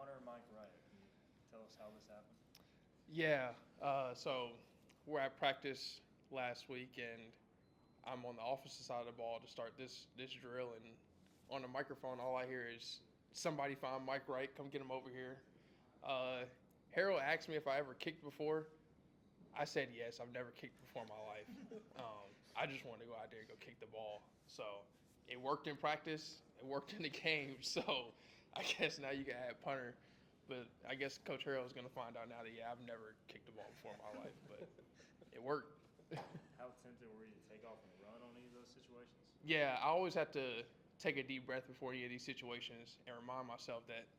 punter Mike Wright. Can you tell us how this happened? Yeah. So we're at practice last week, and I'm on the offensive side of the ball to start this drill, and on the microphone, all I hear is somebody find Mike Wright, come get him over here. Uh, Harold asked me if I ever kicked before. I said yes. I've never kicked before in my life. I just wanted to go out there and go kick the ball. So it worked in practice. It worked in the game. So I guess now you can add punter. But I guess Coach Harold's going to find out now that, yeah, I've never kicked the ball before in my life. But it worked. How tempted were you to take off and run on any of those situations? Yeah, I always have to take a deep breath before any of these situations and remind myself that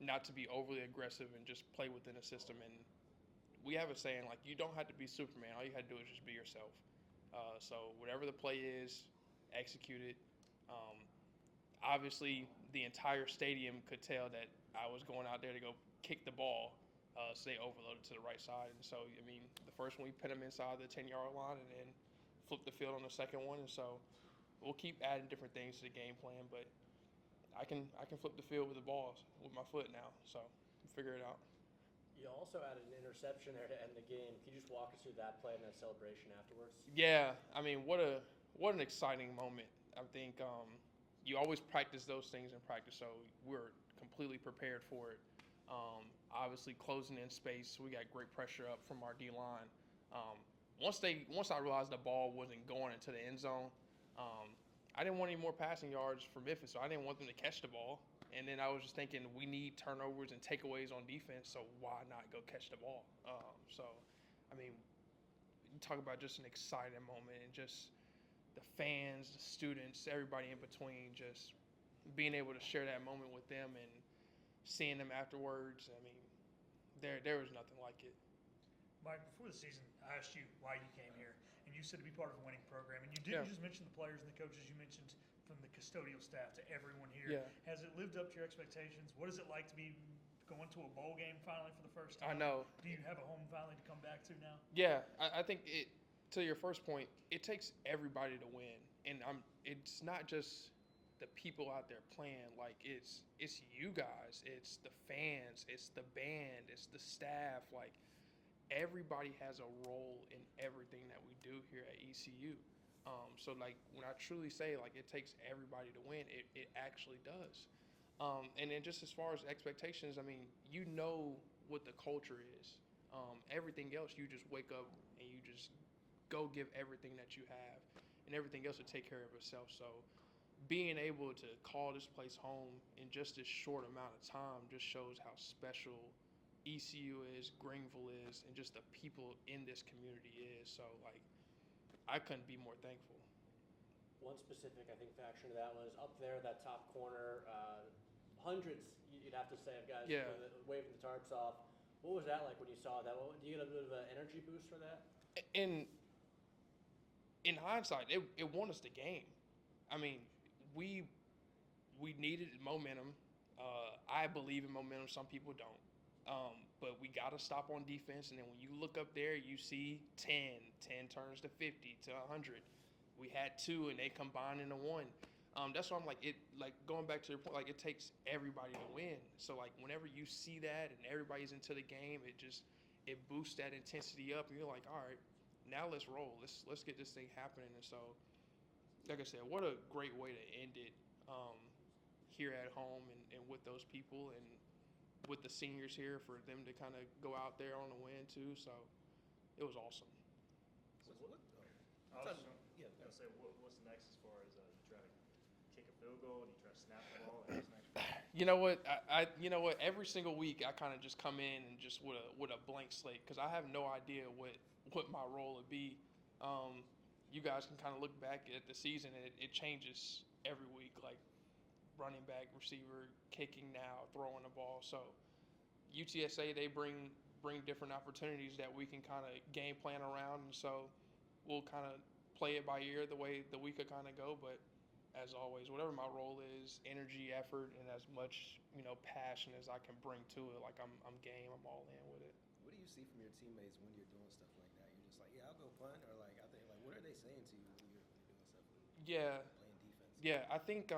not to be overly aggressive and just play within the system. And we have a saying, like, you don't have to be Superman. All you have to do is just be yourself. So whatever the play is, execute it. Obviously, the entire stadium could tell that I was going out there to go kick the ball, so they overloaded to the right side. And so, I mean, the first one we put them inside the 10-yard line and then flip the field on the second one. And so we'll keep adding different things to the game plan, but I can flip the field with the balls with my foot now, so figure it out. You also added an interception there to end the game. Can you just walk us through that play and that celebration afterwards? Yeah, I mean, what an exciting moment. I think you always practice those things in practice, so we're completely prepared for it. Obviously, closing in space, we got great pressure up from our D line. Once I realized the ball wasn't going into the end zone, I didn't want any more passing yards for Memphis, so I didn't want them to catch the ball. And then I was just thinking, we need turnovers and takeaways on defense, so why not go catch the ball? So, I mean, you talk about just an exciting moment, and just the fans, the students, everybody in between, just being able to share that moment with them and seeing them afterwards. I mean, there was nothing like it. Mike, before the season, I asked you why you came here, and you said to be part of a winning program. And you didn't Yeah. just mention the players and the coaches. You mentioned from the custodial staff to everyone here. Yeah. Has it lived up to your expectations? What is it like to be going to a bowl game finally for the first time? I know. Do you have a home finally to come back to now? Yeah, I think it. To your first point, it takes everybody to win, and it's not just the people out there playing. Like it's you guys, it's the fans, it's the band, it's the staff. Like everybody has a role in everything that we do here at ECU. So like when I truly say like it takes everybody to win, it actually does. And then just as far as expectations, I mean, you know what the culture is. Everything else, you just wake up and you just go give everything that you have, and everything else will take care of itself. So being able to call this place home in just this short amount of time just shows how special ECU is, Greenville is, and just the people in this community is. So like I couldn't be more thankful. One specific, I think, factor to that was up there, that top corner, hundreds, you'd have to say, of guys Yeah. waving the tarps off. What was that like when you saw that? Do you get a bit of an energy boost for that? In hindsight, it won us the game. I mean, we needed momentum. I believe in momentum. Some people don't. But we got to stop on defense. And then when you look up there, you see 10 turns to 50 to 100. We had 2, and they combined into 1. That's why I'm like going back to your point, like it takes everybody to win. So like whenever you see that and everybody's into the game, it boosts that intensity up, and you're like, all right, now let's roll. Let's get this thing happening. And so, like I said, what a great way to end it here at home and with those people and with the seniors here for them to kind of go out there on a win too. So it was awesome. So I was gonna say, what's next as far as you try to kick a field goal? Do you try to snap the ball? What's next? You know what? You know what? Every single week, I kind of just come in and just with a blank slate because I have no idea what my role would be. You guys can kind of look back at the season, and it changes every week. Like running back, receiver, kicking now, throwing the ball. So UTSA, they bring different opportunities that we can kind of game plan around, and so we'll kind of play it by ear the way the week could kind of go. But as always, whatever my role is, energy, effort, and as much passion as I can bring to it, like I'm game, I'm all in with it. What do you see from your teammates when you're doing stuff like that? You're just like, yeah, I'll go punt, or like I think like what are they saying to you when you're doing stuff? Yeah, Playing defense. yeah. I think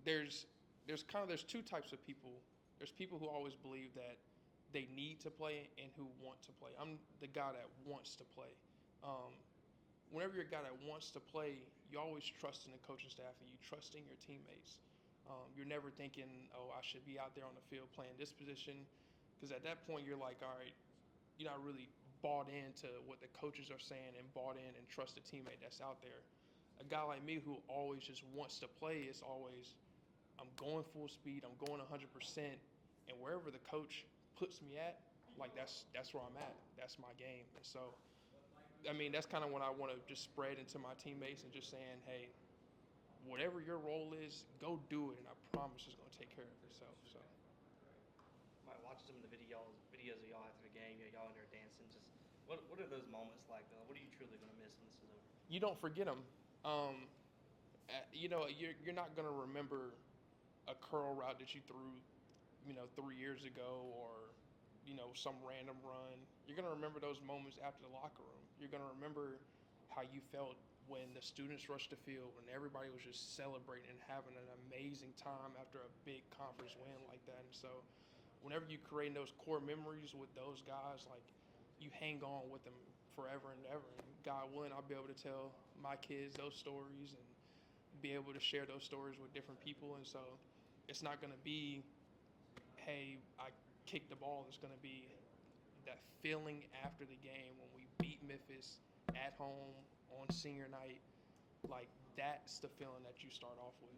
there's there's two types of people. There's people who always believe that they need to play and who want to play. I'm the guy that wants to play. Whenever you're a guy that wants to play, you always trust in the coaching staff and you trust in your teammates. You're never thinking, oh, I should be out there on the field playing this position, because at that point you're like, all right, you're not really bought into what the coaches are saying and bought in and trust the teammate that's out there. A guy like me who always just wants to play is always, I'm going full speed, I'm going 100%, and wherever the coach puts me at, like that's where I'm at. That's my game. And so, I mean, that's kind of what I want to just spread into my teammates and just saying, hey, whatever your role is, go do it, and I promise it's going to take care of itself. So, Might watch some of the videos of y'all after the game, y'all in there dancing. Just what are those moments like? What are you truly going to miss when this is over? you don't forget them. You're not going to remember a curl route that you threw, 3 years ago, or some random run. You're going to remember those moments after the locker room. You're going to remember how you felt when the students rushed the field and everybody was just celebrating and having an amazing time after a big conference win like that. And so whenever you create those core memories with those guys, like, you hang on with them forever and ever. And God willing, I'll be able to tell my kids those stories and be able to share those stories with different people. And so it's not going to be, hey, I kicked the ball. It's going to be that feeling after the game when we beat Memphis at home on senior night. Like, that's the feeling that you start off with.